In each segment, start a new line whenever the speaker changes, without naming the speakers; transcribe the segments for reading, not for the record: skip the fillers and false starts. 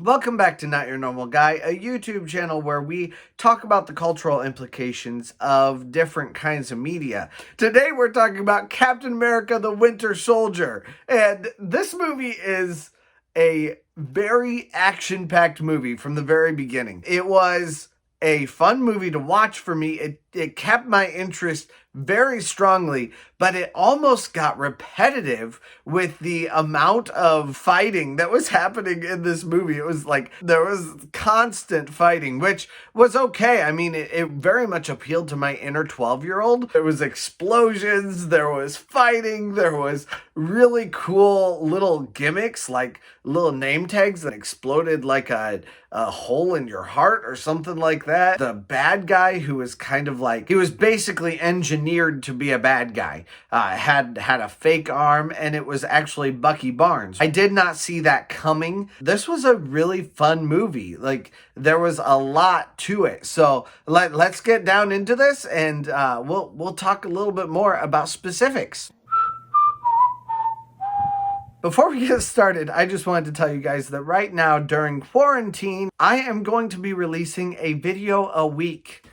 Welcome back to Not Your Normal Guy, a YouTube channel where we talk about the cultural implications of different kinds of media. Today we're talking about Captain America the Winter Soldier, and this movie is a very action-packed movie from the very beginning. It was a fun movie to watch for me. It kept my interest very strongly, but it almost got repetitive with the amount of fighting that was happening in this movie. It was like there was constant fighting, which was okay. I mean, it very much appealed to my inner 12-year-old. There was explosions, there was fighting, there was really cool little gimmicks, like little name tags that exploded like a hole in your heart or something like that. The bad guy, who was kind of like, he was basically engineered to be a bad guy, had a fake arm, and it was actually Bucky Barnes. I did not see that coming. This was a really fun movie. Like, there was a lot to it. So let's get down into this, and we'll talk a little bit more about specifics. Before we get started, I just wanted to tell you guys that right now during quarantine, I am going to be releasing a video a week.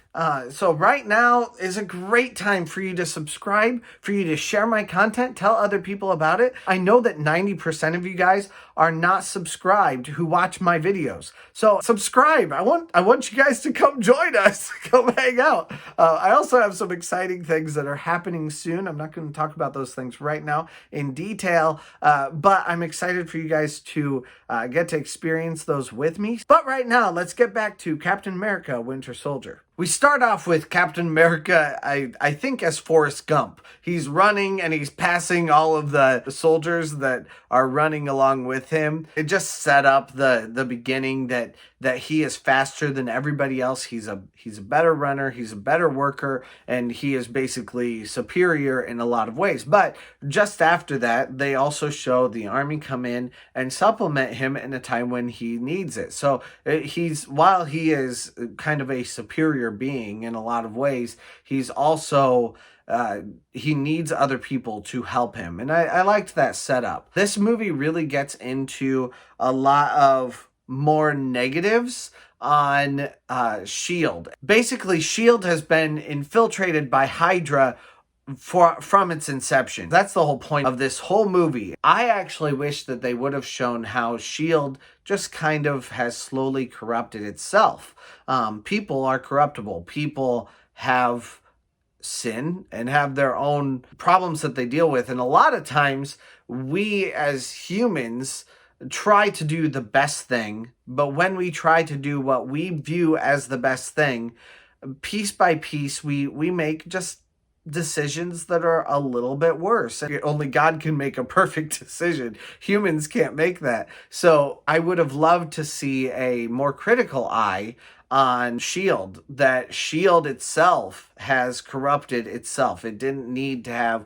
So right now is a great time for you to subscribe, for you to share my content, tell other people about it. I know that 90% of you guys are not subscribed who watch my videos. So subscribe. I want you guys to come join us, come hang out. I also have some exciting things that are happening soon. I'm not going to talk about those things right now in detail, but I'm excited for you guys to get to experience those with me. But right now, let's get back to Captain America: Winter Soldier. We start off with Captain America, I think, as Forrest Gump. He's running and he's passing all of the soldiers that are running along with him. It just set up the beginning that he is faster than everybody else. He's a better runner, he's a better worker, and he is basically superior in a lot of ways. But just after that, they also show the army come in and supplement him in a time when he needs it. So while he is kind of a superior being in a lot of ways, he's also he needs other people to help him, and I liked that setup. This movie really gets into a lot of more negatives on SHIELD. Basically, SHIELD has been infiltrated by Hydra from its inception. That's the whole point of this whole movie. I actually wish that they would have shown how SHIELD just kind of has slowly corrupted itself. People are corruptible. People have sin and have their own problems that they deal with. And a lot of times we as humans try to do the best thing, but when we try to do what we view as the best thing, piece by piece, we make just decisions that are a little bit worse. Only God can make a perfect decision. Humans can't make that. So I would have loved to see a more critical eye on SHIELD, that SHIELD itself has corrupted itself. It didn't need to have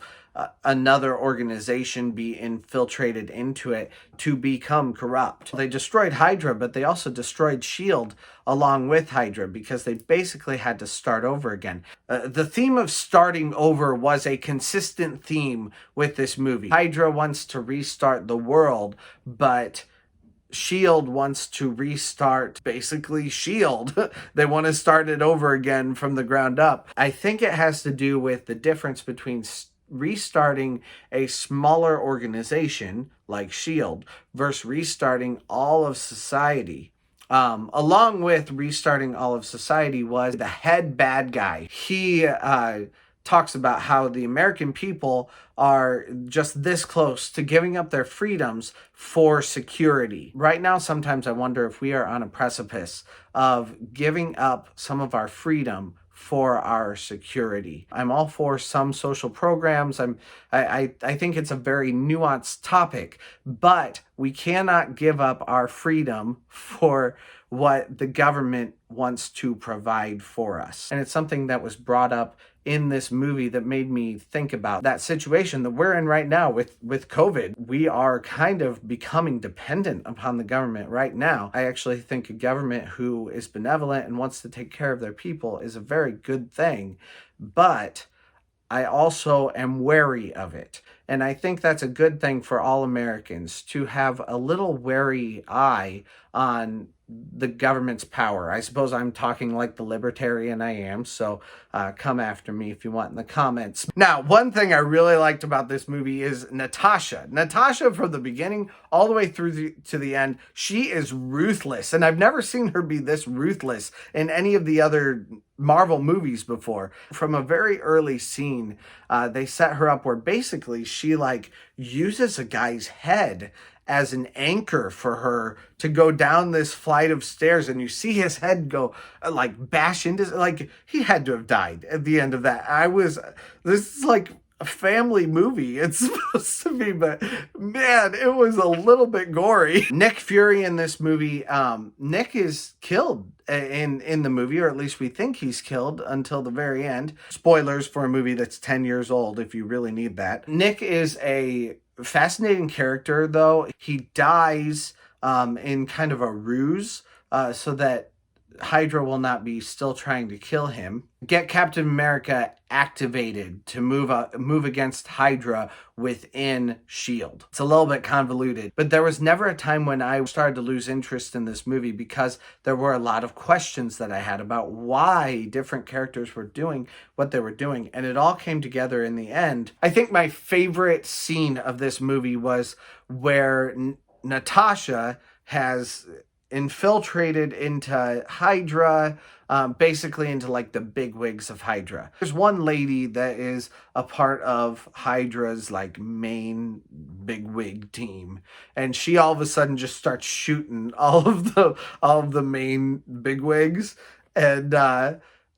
another organization be infiltrated into it to become corrupt. They destroyed Hydra, but they also destroyed SHIELD along with Hydra because they basically had to start over again. The theme of starting over was a consistent theme with this movie. Hydra wants to restart the world, but SHIELD wants to restart basically SHIELD. They want to start it over again from the ground up. I think it has to do with the difference between restarting a smaller organization like SHIELD versus restarting all of society. Along with restarting all of society was the head bad guy. He talks about how the American people are just this close to giving up their freedoms for security. Right now, sometimes I wonder if we are on a precipice of giving up some of our freedom for our security. I'm all for some social programs. I think it's a very nuanced topic, but we cannot give up our freedom for what the government wants to provide for us. And it's something that was brought up in this movie that made me think about that situation that we're in right now with COVID. We are kind of becoming dependent upon the government right now. I actually think a government who is benevolent and wants to take care of their people is a very good thing, but I also am wary of it. And I think that's a good thing for all Americans, to have a little wary eye on the government's power. I suppose I'm talking like the libertarian I am, so come after me if you want in the comments. Now, one thing I really liked about this movie is Natasha. Natasha, from the beginning all the way through to the end, she is ruthless, and I've never seen her be this ruthless in any of the other Marvel movies before. From a very early scene, they set her up where basically she like uses a guy's head as an anchor for her to go down this flight of stairs, and you see his head go like bash into, like he had to have died at the end of that. This is like a family movie, it's supposed to be, but man, it was a little bit gory. Nick Fury in this movie, Nick is killed in the movie, or at least we think he's killed until the very end. Spoilers for a movie that's 10 years old if you really need that. Nick is a fascinating character, though. He dies in kind of a ruse so that Hydra will not be still trying to kill him. Get Captain America activated to move against Hydra within S.H.I.E.L.D. It's a little bit convoluted, but there was never a time when I started to lose interest in this movie because there were a lot of questions that I had about why different characters were doing what they were doing, and it all came together in the end. I think my favorite scene of this movie was where Natasha has infiltrated into Hydra, basically into like the bigwigs of Hydra. There's one lady that is a part of Hydra's like main bigwig team, and she all of a sudden just starts shooting all of the main bigwigs, and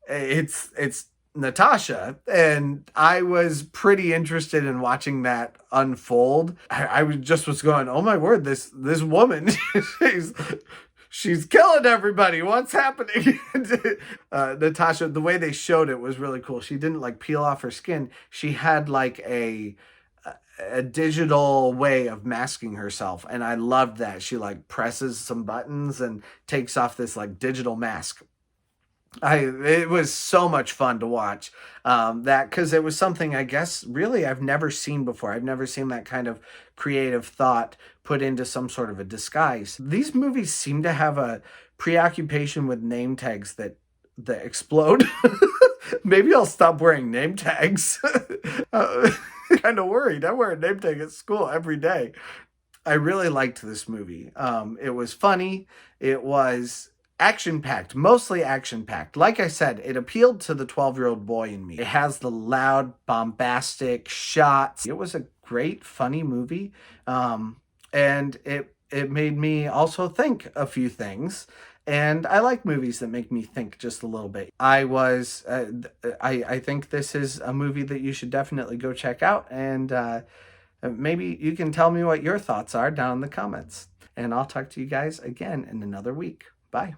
it's Natasha, and I was pretty interested in watching that unfold. I was going, oh my word, this woman, she's killing everybody. What's happening? Natasha, the way they showed it was really cool. She didn't like peel off her skin. She had like a digital way of masking herself, and I loved that. She like presses some buttons and takes off this like digital mask. It was so much fun to watch that, because it was something I guess really I've never seen before. I've never seen that kind of creative thought put into some sort of a disguise. These movies seem to have a preoccupation with name tags that explode. Maybe I'll stop wearing name tags. Kind of worried. I wear a name tag at school every day. I really liked this movie. It was funny. It was action-packed, mostly action-packed. Like I said, it appealed to the 12-year-old boy in me. It has the loud, bombastic shots. It was a great, funny movie, and it made me also think a few things. And I like movies that make me think just a little bit. I think this is a movie that you should definitely go check out, and maybe you can tell me what your thoughts are down in the comments. And I'll talk to you guys again in another week. Bye.